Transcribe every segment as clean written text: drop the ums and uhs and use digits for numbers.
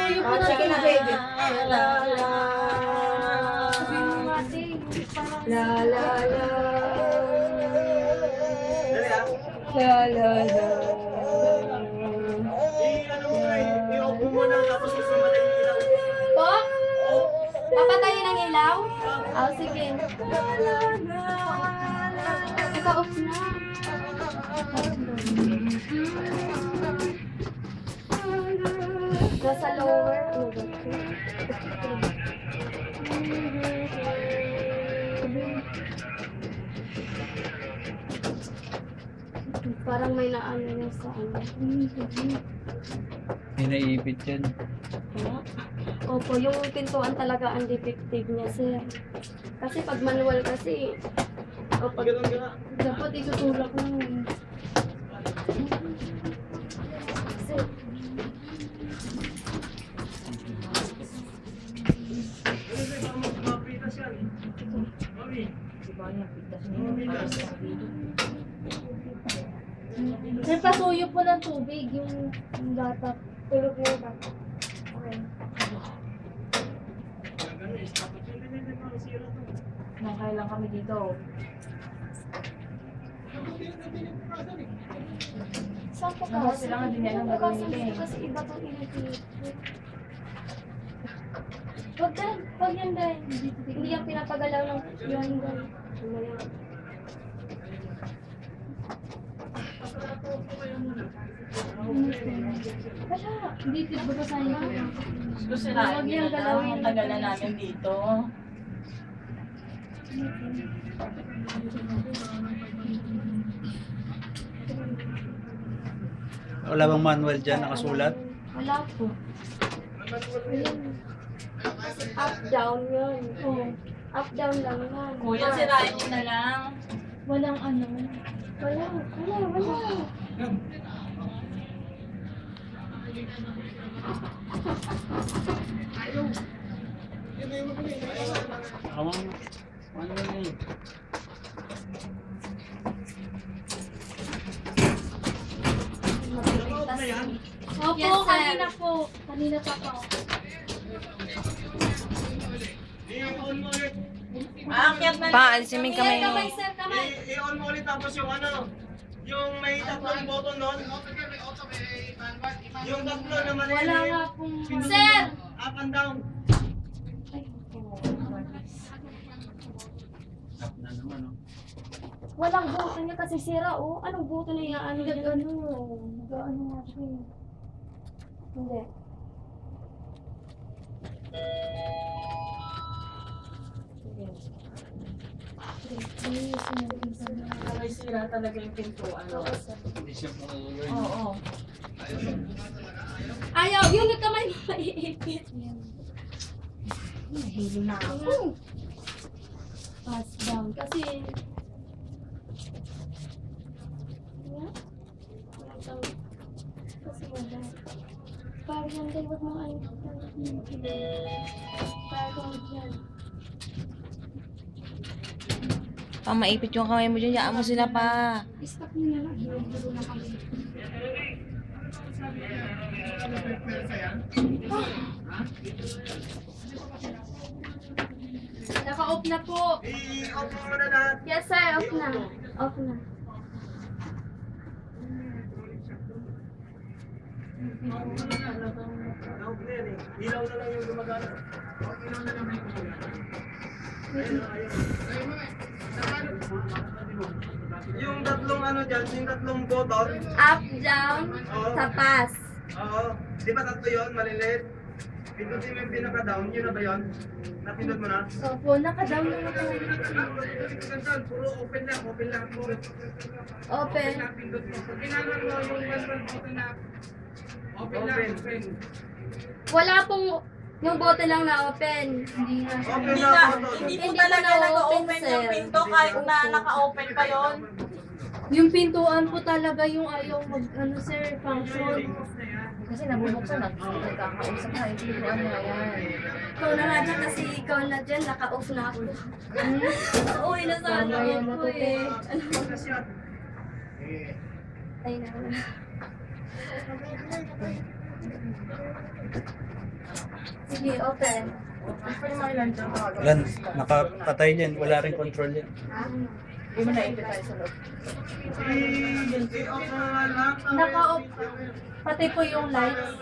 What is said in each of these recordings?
Papasuyo po na. Sige na, baby. La la. Sabihin mo nga, ate. La la la. Dali ah. La la la. Ano mo na, i-off mo muna tapos susumatay yung ilaw. Po? Papatayin ng ilaw? Oh, sige. Naka-off na. Nasa lower. Parang may naano na sa ano. May naipit yan. Opo, yung pintuan talaga ang defective niya, sir. Kasi pag manual kasi, o pag Ganun ka nga. dapat itutulak lang. Sir, Mapitas yan. Mami. sir, pasuyo po ng tubig yung bata. Tulog na yung bata. Okay. Nakailang kami dito. Saan po Naku, sila nga din yan ang gagawin nila eh. Kasi iba itong electric. Huwag yan dahil. Hindi yan pinapagalaw ng yun dahil. Wala. Hindi babasahin ko. Gusto sirain Huwag nila yan na. galawin. Ang tagal na namin dito. Wala bang manual dyan nakasulat? Wala po. Ayun. Up, down yun. Oo. Up, down lang yan. Kuya, sirain nyo na lang. Walang ano. Wala. Tama. Manual yun. Opo, Yes, sir. kanina po. Kanina pa po. I-on mo ulit. Aakyat na lang. Pa, alisin mo yung kamay mo. Kamay, sir, kamay. I-on mo ulit tapos yung ano, yung may tatlong button nun. Yung tatlo na Wala maliliit. nga pong... Sir! Up and down. Tap na naman, oh. Walang buto niya kasi sira, oh. Anong buto na yan? Ano yan? Nag-ano nga siya eh. Hindi. May sira talaga yung pintuan. Hindi siya pangululoy. Oo. Ayaw! Yun yung kamay mo maiipit. Nahilo na ako. Pass down. Kasi... Wala? Walang tawag. Kasi wala. Parang yan din, wag mo ayun. Parang yan. Pa, maipit yung kamay mo dyan. Yaan mo sila pa. Stop nyo na lang. Hilo na kami. Naka-off na po. I-off mo muna lahat. Yes sir, off na. Off na. Off na yan eh. Ilaw na lang yung gumagana. Ilaw na lang yung gumagana. Ayun, ayun. Yung tatlong ano dyan, yung tatlong button. Up, down, Oo. sa pass. Oo. Di ba tatlo yun? Maliliit. Pindutin mo yung pinaka-down. Yun na ba yun? Napindot mo na? Opo, naka-down na ako. Puro open lang. Open lang. Open. Pindot mo. Pag kailangan mo yung button na open lang. Open. Wala pong, yung button lang na open. Hindi na. Open Hindi na na, button. hindi po Hindi talaga pa na-open, nag-open yung sir. pinto kahit na naka-open pa yon. Yung pintuan po talaga yung ayaw mag, ano sir, function. Kasi nabubuksan, nagkakausap na, yung pintuan na yan. Ikaw na nga dyan kasi ikaw na dyan, naka-off na ako. Uy, nasa ano ko eh. Ay na. Sige, open. Wala, nakapatay din. Wala rin control yan. Hindi mo naipit tayo sa loob. Naka-off. Pati po yung lights.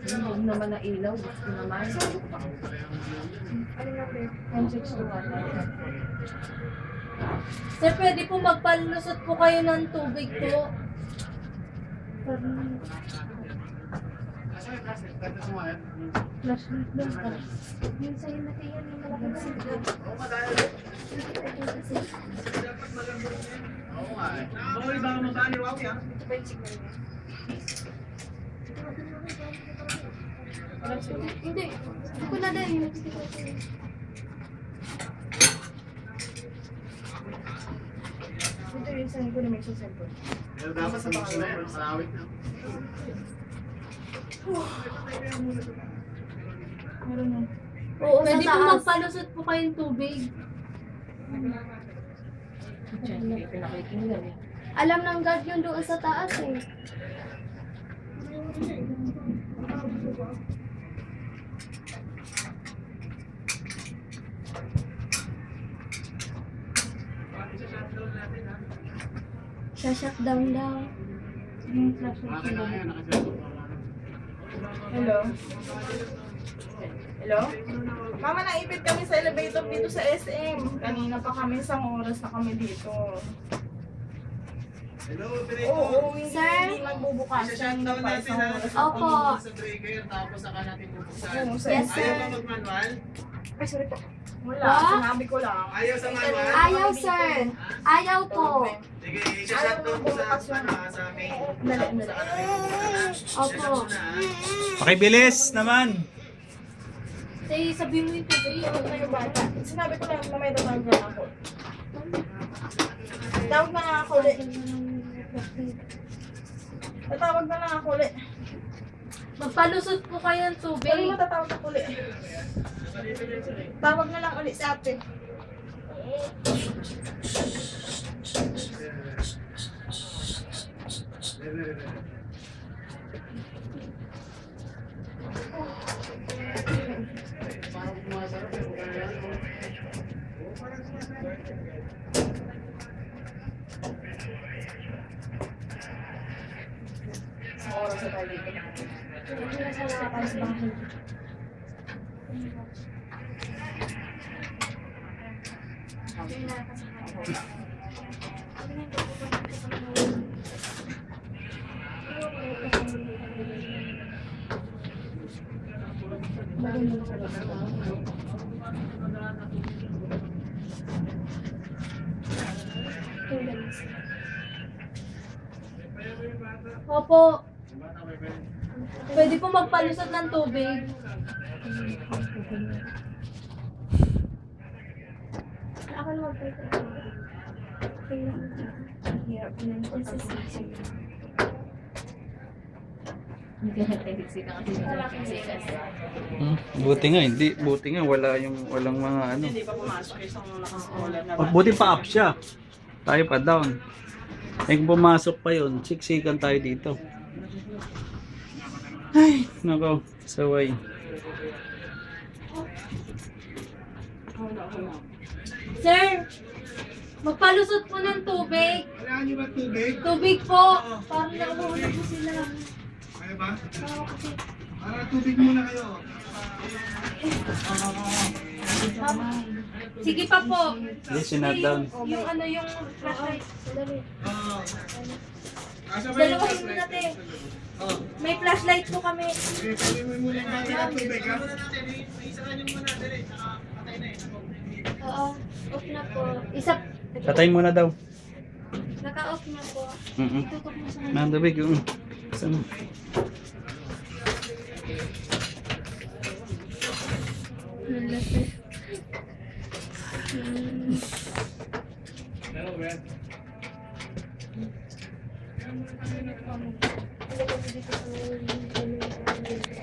Huwag naman na ilaw. Gusto naman. Ano na ba? 161. Sir, pwede po magpalusot po kayo ng tubig po. Flashlight lang pa. Yung sa'yo na kaya yung malaking sigla. Bawal ba mabani wow yan? Hindi. Hindi ko na din. Ito yung sa'yo ko na may susunod. Pero dapat sa mga malawit na. Meron na. Oo, pwede po magpalusot po kayong tubig. Diyan, hindi pinakikinggan eh. Alam ng guard yun doon sa taas eh. Shutdown daw. Hello? Hello? Mama, naipit kami sa elevator dito sa SM. Kanina pa kami, isang oras na kami dito. Hello, Oo, hindi, Sir? hindi magbubukas. Kanina pa, isang oras na Opo. Sa breaker, tapos saka natin bubuksan. Oo, sa Yes, SM. sir. Ayaw ba mag-manual? Ay, sorry po. Wala, What? sinabi ko lang. Ayaw sa manual? Ayaw, sir. Ayaw po. Sige, isa-shutdown ko sa main. Dali. Opo. Pakibilis naman. Say, sabihin mo yung tubig. Tawag na yung bata. Sinabi ko lang, mamaya tawag na ako. Tawag na nga ako ulit. Tatawag na lang ako ulit. Magpalusot po kayo ng Sabi tubig. mo, tatawag ako ulit. Tawag na lang ulit sa ate. Sa oras na tayo dito. Opo. Pwede po magpalusot ng tubig. Ako na magpalusot. Hirap na yung consistency. Hindi ka nagtitiksik ka kasi nagtitiksikas. Buti nga, hindi. Buti nga, walang mga ano. Hindi pa pumasok isang nakaskola na Buti pa up siya. Tayo pa down. Eh kung pumasok pa yun, siksikan tayo dito. Ay, nako, saway. Sir, magpalusot po ng tubig. Kailangan nyo ba tubig? Tubig po. Parang nauulan po sila. Kaya ba? Oo, kasi. Para tubig muna kayo. Sige pa po. Yes, sinat down. Yung ano, yung flashlight. Dali. Oo. Asa ba yung Dalawahin mo flashlight? natin. Oo. May flashlight po kami. Sige, pwede mo muna natin ang tubig. Ha? Isa ka nyo muna. Dali. Patay na eh. Oo, off na po. Isa. Patay muna daw. Naka-off na po. Tutok mo sa Nandabig yung... Saan?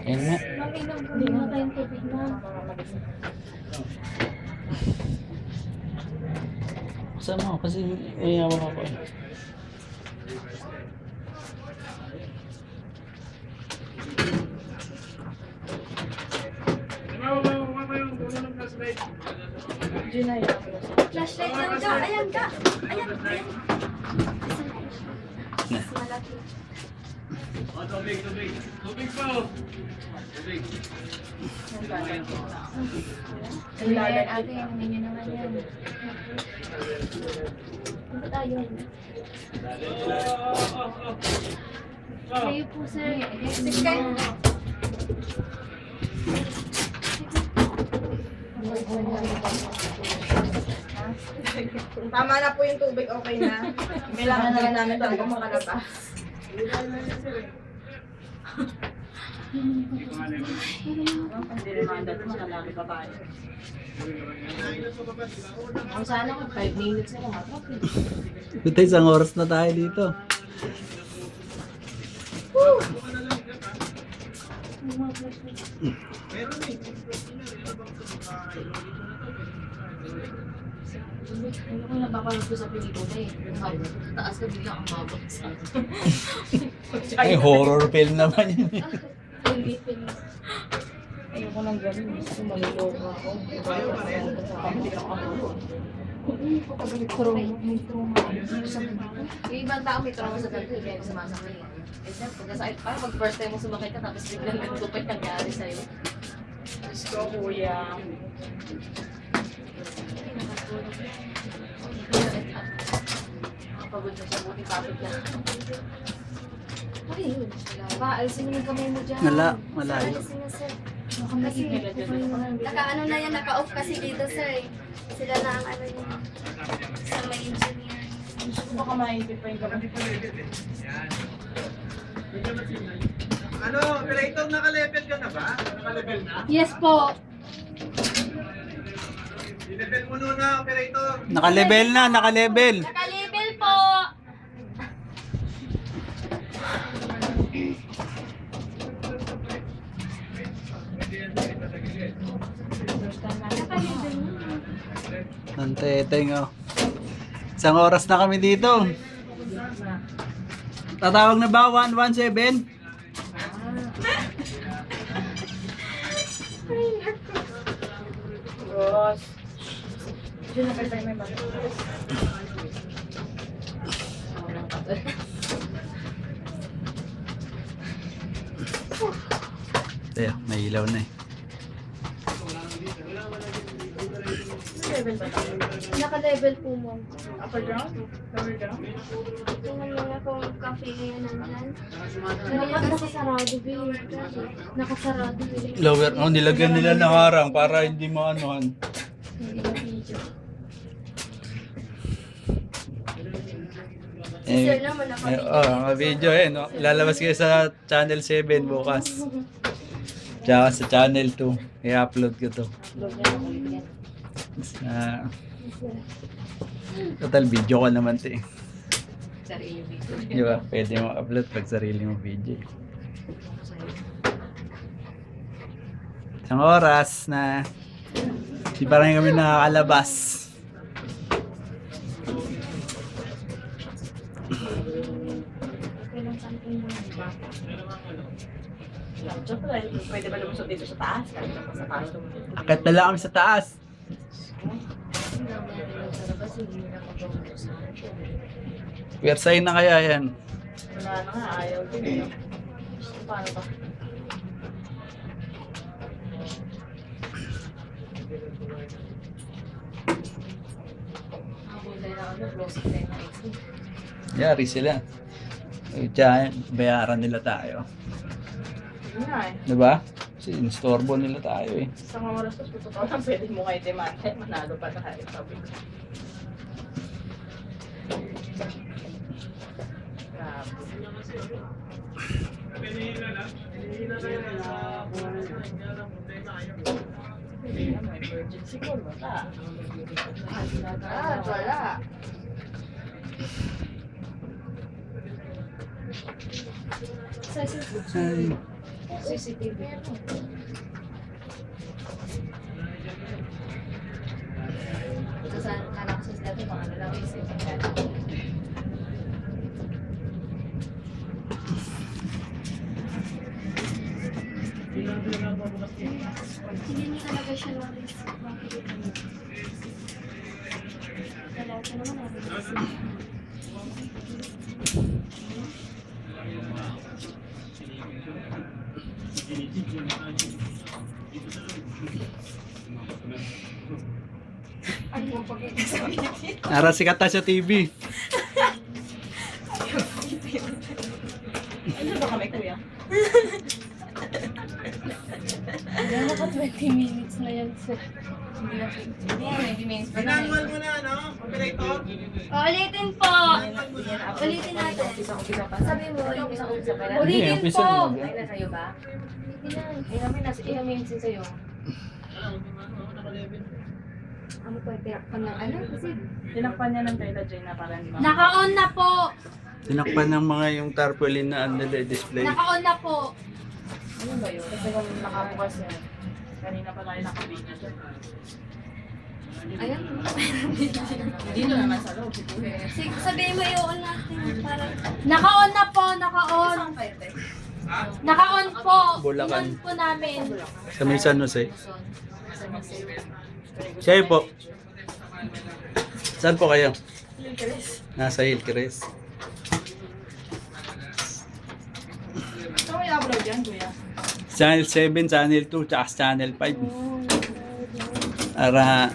Ayun nga. Ma'am, ilang po na tayong tubig na. Kasama ko kasi iyawan ako. Yun na yan. Flashlight lang ka. Ayan ka. Ayan. Ayan. Mas malaki. Ang lalag. Ate, hindi niyo naman yan. Ano tayo? Kayo po, sir. Sige. Tama na po yung tubig, okay na. Kailangan na lang namin talaga makalabas. Hindi naman dati makalaki pa tayo. Kung sana kung 5 minutes na matrap. Ito isang oras na tayo dito. Ano kung napapanood ko sa pelikula eh. Taas ka bigla ang babagsak. Ay, horror film naman yun eh. Philippine. Ayoko nang gawin. Gusto maluloko ako. Hindi ako ako. Yung ibang tao may trauma sa ganito, kaya sumasakay. Eh, sir, parang pag first time mo sumakay ka, tapos biglang ganito pa yung nangyari sa'yo. Gusto, kuya. Pagod na siya, buti kapit lang. Ay, yun. Paalisin mo yung kamay mo dyan. Malayo. Paalisin na, sir. Kasi, Naka-ano na yan, naka-off kasi dito, sir. Sila na ang ano yun. Sa may engineer. Gusto ko baka maipit pa yung kamay. Ano, operator, naka-level ka na ba? Naka-level na? Yes po. I-level mo muna, operator. Naka-level na, naka-level. Naka-label po. Naka-label mo. Ang teteng oh. Isang oras na kami dito. Tatawag na ba? 117? Gross. Diyan na kayo may bago. Ayan, may ilaw na eh. Level ba tayo? Naka-level po mo. Upper ground? Lower ground? Tingnan mo nga kung cafe ngayon nandyan. Nakasarado, babe. Nakasarado, babe. Lower, oh, nilagyan nila ng harang para hindi maanuhan. Hindi na video. Si sir naman naka-video. Video eh, no? Lalabas kayo sa channel 7 bukas. Tsaka sa channel 2. I-upload ko to. Total video ko naman to eh. sarili video. Di ba? Pwede mo upload pag sarili mo video. Isang oras na di pa rin kami nakakalabas. Siyempre, pwede ba lumusot dito sa taas? Kahit na sa taas lumusot. Akit na lang kami sa taas. Pwersahin na kaya yan. Wala na nga, ayaw din eh. Paano ba? Yari sila. Diyan, bayaran nila tayo. Yun nga eh. Diba? Kasi instorbo nila tayo eh. Sa mga oras tapos totoo lang pwede mo kayo demanda. Manalo pa tayo. Sabi ko. Grabe. Hindi na, may emergency call. Wala. Wala. Ay. CCTV. Sa anak sa sila ito, mga lalaki sa Hindi niya talaga siya na-risk. Ito naman ako. Ay, yung pagkakasabi. Ara sikat tayo sa TV. Ano ba kami, kuya? Naka 20 minutes na yan, sir. Hindi, 20 minutes pa na. Manual mo na, ano? Operator? Ulitin po! Ulitin natin. Umpisa pa. Sabi mo, Umpisa pa na. Ulitin umpisa po! na. Ay, nasa iyo ba? Hindi na. Ay, namin, nasa ilang minutes din sa'yo. Ano po, tinakpan ng ano? Kasi Tinakpan niya ng Tita Jane na parang di ba? naka-on na po! Tinakpan ng mga yung tarpaulin na display. Naka-on na po! Ano ba yun? Kasi kung nakabukas yan, kanina pa tayo nakabigyan. Ayun. Dito naman sa loob, si Kuya. Sabihin mo i-on natin. Parang... Naka-on na po! Naka-on! Naka-on po! Bulacan. On po namin. Sa may San Jose. Sa Masay. Siya po. Saan po kayo? Nasa Hillcrest. Saan mo i-upload yan, kuya? Channel 7, Channel 2, tsaka Channel 5. Para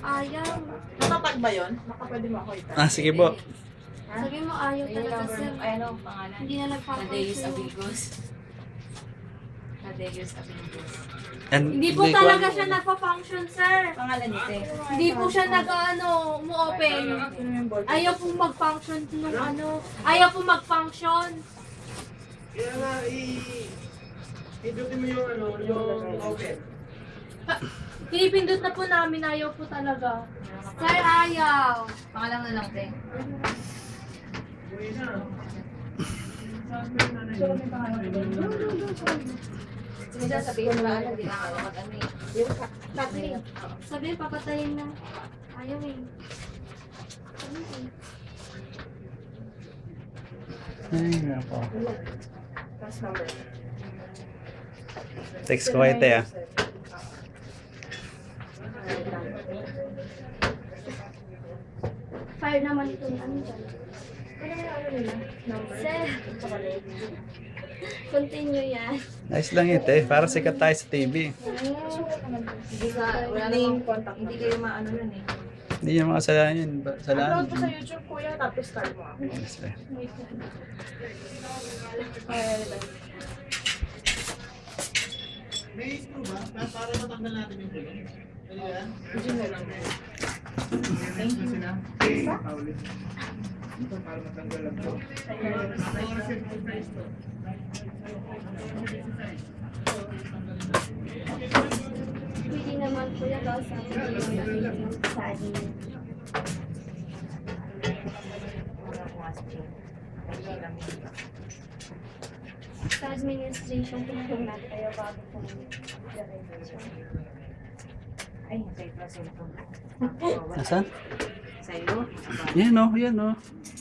Ayaw. Nakapag ba yun? Nakapwede mo ako ita. sige po. Sabihin mo ayaw talaga, sir. Ay, ano, pangalan? Hindi na Tadeus nagpapansin. Amigos. Tadeus Amigos. Hindi po talaga siya nagpa-function, sir. Pangalan niya, te. Hindi po siya umu-open. Ano yung board? Ayaw po mag-function nung ano. Ayaw po mag-function. Kaya nga, i-duty mo yung ano, yung open. Pinipindot na po namin, ayaw po talaga. Sir, ayaw. Pangalan na lang, te. Uwi na. Sige, sabihin mo na, hindi na ako mag-ano eh. Sabi, papatayin na. Ayaw eh. Sabi eh. Ay, nako. Last number. Text ko kayo, te, ah. Fire naman ito. Ano dyan? Ano yung ano nila? Number? Sir, continue yan. Nice lang yun, te. Para sikat tayo sa TV. Hindi ka, wala Name, namang, contact hindi number. kayo maano nun eh. Hindi yung mga kasalanan yun. Kasalanan. Upload mo sa YouTube, kuya, tapos start mo ako. Yes, sir. Wait lang. May screw ba? Para matanggal natin yung kulong. Ano yan? Thank you. Ito para matanggal lang to. Pwede naman po yan. Sa akin. Sa administration po yung natin kayo bago po Ay, sa ito sa ito. Nasaan? Sa iyo? Yan o, yan o.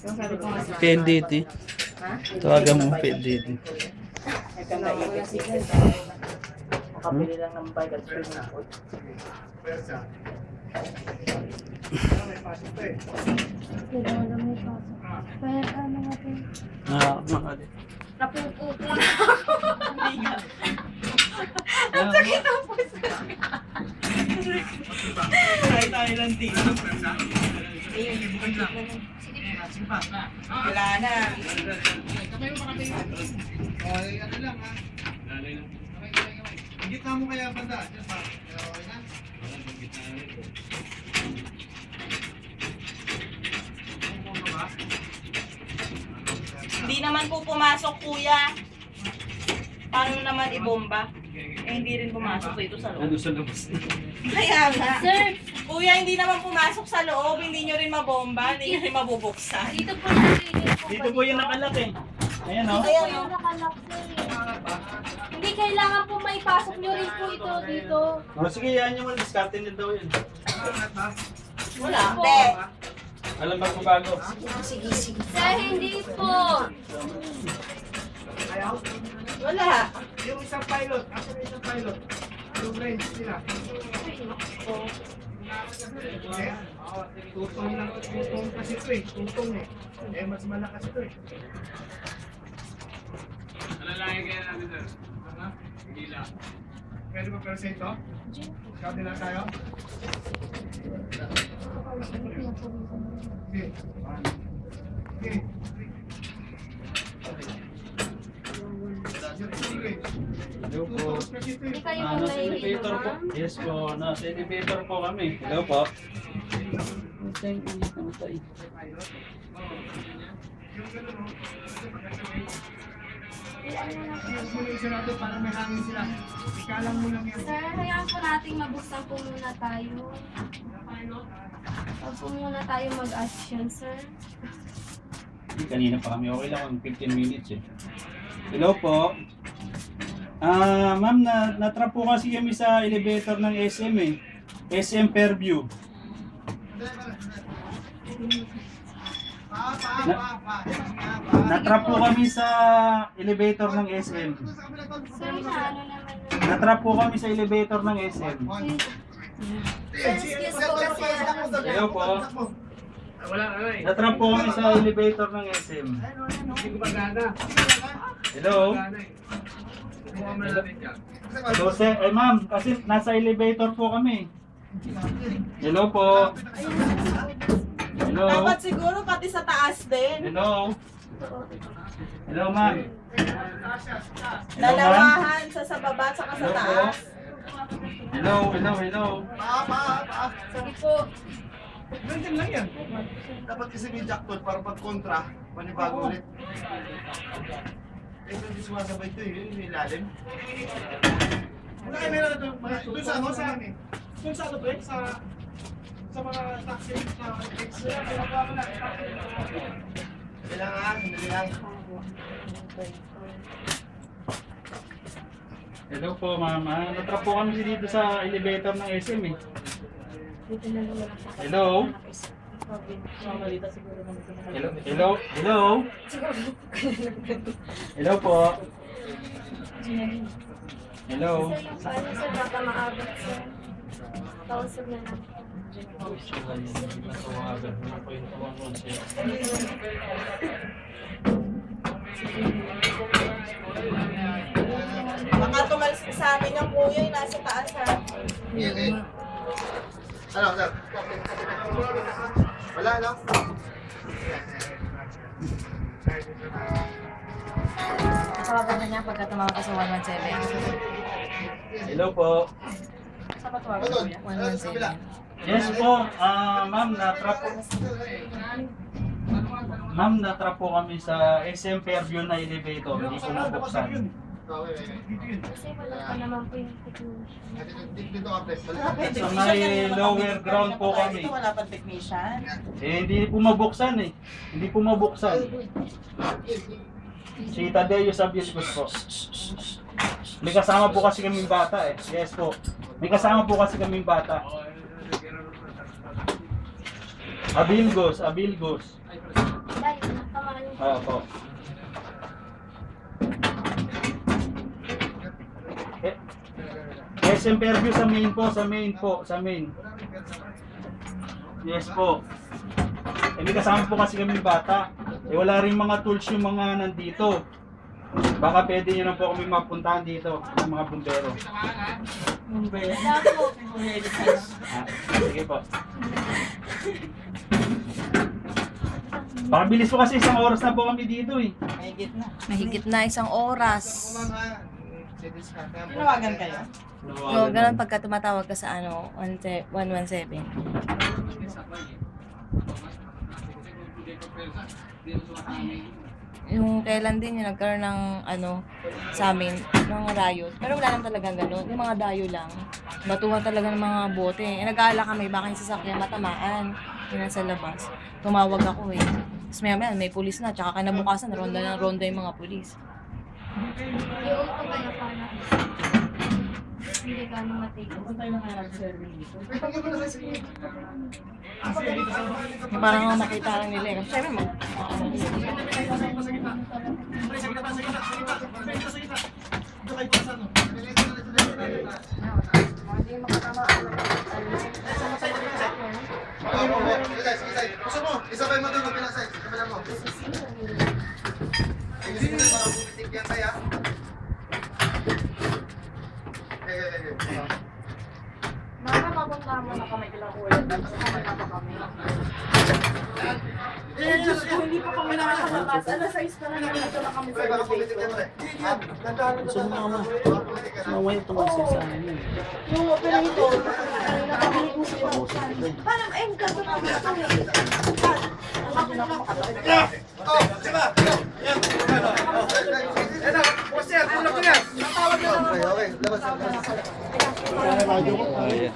Yung sabi ko nga sa... PNDT. Ha? Tawagan mo PNDT. Ito na Wala ibig. signal. Makabili lang ng bike at spring na ako. Pwersa. May pasok to eh. Kailangan na may pasok. Kaya ano nga po? Makali. Napupupo. Tayo tayo lang dito. Wala na. Okay, ano lang ha? Higit na mo kaya banda. Okay na? Hindi naman po pumasok, kuya. Paano naman ibomba? Eh, hindi rin pumasok dito sa loob. sa labas? Kaya nga. Sir, Kuya, hindi naman pumasok sa loob. Hindi nyo rin mabomba. Hindi nyo rin mabubuksan. dito po natin. Dito po yung nakalak eh. Ayan o. Dito po yung nakalak, sir. Hindi kailangan po maipasok nyo rin po ito dito. Oh, sige, yan yung mga diskarte nyo daw yun. Wala. Po. Hindi. Alam ba kung bago? Sige, sige. Sir, hindi po. Wala. Yung isang pilot. Asa yung isang pilot? Yung range nila. Eh, tutong lang. Tutong kasi ito eh. Tutong eh. Eh, mas malakas ito eh. Nalalagay kaya natin sir. Ano? Hindi lang. Pwede ba pero sa ito? Sabi lang tayo? Okay. Okay. Hello po. Hindi kayo Nasa mag-nahihilo, elevator po. ma'am? Yes po, nasa elevator po kami. Hello po. Para may hangin sila. Ikalang mo lang yan. Sir, hayaan po nating mabuksan po muna tayo. Huwag po muna tayo mag-action, sir. Kanina pa kami, okay lang kung 15 minutes eh. Hello po. Ma'am, natrap po kasi kami sa elevator ng SM eh. SM Fairview. Natrap po kami sa elevator ng SM. Sir, ano naman yun? Natrap po kami sa elevator ng SM. Sir, excuse po kasi ano sila. Hello po. Wala na eh. Natrap po kami sa elevator ng SM. Hindi ko magana. Hello? Magana eh. Kumuha mo na natin dyan. Hello sir. Eh ma'am, kasi nasa elevator po kami. Hello po. Hello. Dapat siguro pati sa taas din. Hello. Hello ma'am. Hello ma'am. Dalawahan sa baba at saka sa Hello po. taas. Hello, hello, hello. Sige po. Nandiyan lang yan. Dapat kasi may jackpot para pag kontra, panibago ulit. Eh, hindi sumasabay ito eh, yung ilalim. Wala kayo meron ito, doon sa ano, sa doon sa ano ba eh, sa mga taxi, sa extra, pinagawa mo na. Kailangan, hindi lang. Hello po ma'am. Natrap po kami dito sa elevator ng SM eh. Hello? Hello? Hello? Hello? Hello po? Hello? Sir, yung paano sir, baka maabot sir. Kausap na lang. Baka tumalsik sa amin yung kuya yung nasa taas ha. Ano, sir? Wala, no? Tawagan na niya pagka tumawag ka sa 117. Hello po? Saan ba tawagan mo kuya? 117. Yes po, ma'am, natrap po. Ma'am, natrap po kami sa SM Fairview na elevator. Hindi po mabuksan. Kasi wala pa naman po yung technician. Dito ka, Pres. Sa may lower ground po kami. Dito wala pang technician. Eh, hindi po mabuksan eh. Hindi po mabuksan. Si Tadeo Sabiescos po. May kasama po kasi kaming bata eh. Yes po. May kasama po kasi kaming bata. Abilgos, Abilgos. Dahil, natamaan niyo. Oo po. Eh, SM Fairview sa main po, sa main po, sa main. Yes po. Eh, may kasama po kasi kami bata. Eh, wala rin mga tools yung mga nandito. Baka pwede nyo na po kami mapuntahan dito ng mga bumbero. Wala po. Sige po. Baka bilis po kasi isang oras na po kami dito eh. Mahigit na. Mahigit na isang oras. Tinawagan kayo? So, ganun pagka tumatawag ka sa ano, 117. Yung kailan din yung nagkaroon ng ano sa amin, ng riot. Pero wala naman talagang ganun. Yung mga dayo lang. Batuhan talaga ng mga bote. Eh, nag-aala kami, baka yung sasakyan matamaan. Yung nasa labas. Tumawag ako eh. Tapos maya may pulis na. Tsaka kinabukasan, ronda yung mga pulis. Yung ito kaya pala. Hindi ka naman matigas. Yung parang makita lang nila eh. Kasi syempre Sa gitna. Isabay mo doon, magbilang size. Isabay mo. Hindi mo para bumitik yan kaya. Mama, mapunta mo na kami kila kuya. Tapos kami na pa kami. Hindi pa kami nakakalabas. Alas 6 pa lang nandito na kami sa Baka bumitik yan ulit. Gusto mo naman. Maway tumal siya sa amin yun. Yung operator, nakabili ko siya. Parang, ganito na kami. Oh, diba? Yan. Yan na, boss yan, tulog ko yan. Tawag na lang ako. Okay, labas. Ayan.